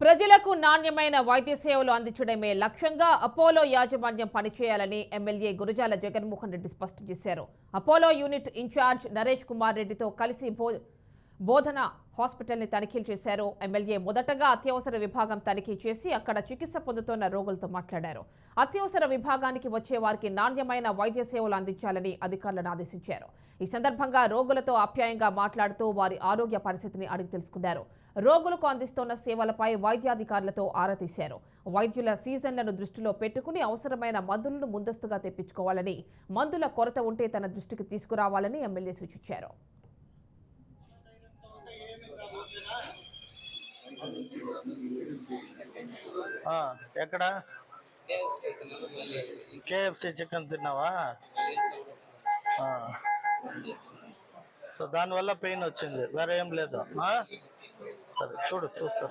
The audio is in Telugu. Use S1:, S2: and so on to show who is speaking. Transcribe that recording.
S1: ప్రజలకు నాణ్యమైన వైద్య సేవలు అందించడమే లక్ష్యంగా అపోలో యాజమాన్యం పనిచేయాలని ఎమ్మెల్యే గురజాల జగన్మోహన్ రెడ్డి స్పష్టం చేశారు. Apollo unit incharge Naresh Kumar రెడ్డితో కలిసి బోధన హాస్పిటల్ని తనిఖీలు చేశారు. ఎమ్మెల్యే మొదటగా అత్యవసర విభాగం తనిఖీ చేసి అక్కడ చికిత్స పొందుతున్న రోగులతో మాట్లాడారు. అత్యవసర విభాగానికి వచ్చే వారికి నాణ్యమైన వైద్య సేవలు అందించాలని అధికారులను ఆదేశించారు. ఈ సందర్భంగా రోగులతో ఆప్యాయంగా మాట్లాడుతూ వారి ఆరోగ్య పరిస్థితిని అడిగి తెలుసుకున్నారు. రోగులకు అందిస్తున్న సేవలపై వైద్యాధికారులతో ఆరా తీశారు. వైద్యుల సీజన్లను దృష్టిలో పెట్టుకుని అవసరమైన మందులను ముందస్తుగా తెప్పించుకోవాలని, మందుల కొరత ఉంటే తన దృష్టికి తీసుకురావాలని ఎమ్మెల్యే సూచించారు.
S2: ఎక్కడ కేఎఫ్సి చికెన్ తిన్నావా? సో దానివల్ల పెయిన్ వచ్చింది, వేరే ఏం లేదు. సరే చూస్తా.